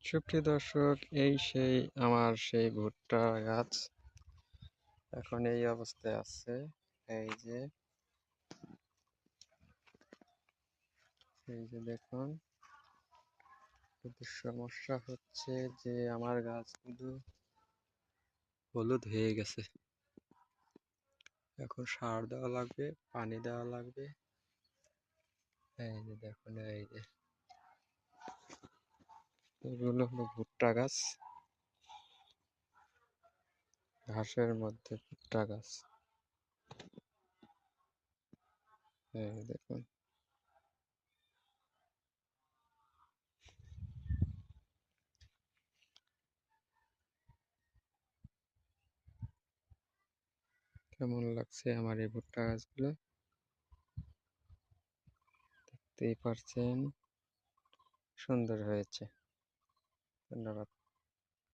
সুপ্রিয় দর্শক, এই সেই ভুট্টা গাছ এখন এই অবস্থায় আছে। এই যে দেখুন, কিন্তু সমস্যা হচ্ছে যে আমার গাছগুলো হলুদ হয়ে গেছে। এখন সার দেওয়া লাগবে, পানি দেওয়া লাগবে। এই যে দেখুন, এই যে এগুলো হলো ভুট্টা গাছ, ঘাসের মধ্যে ভুট্টা গাছ। এই দেখুন, কেমন লাগছে আমার এই ভুট্টা গাছগুলো দেখতেই পারছেন, সুন্দর হয়েছে। ধন্যবাদ।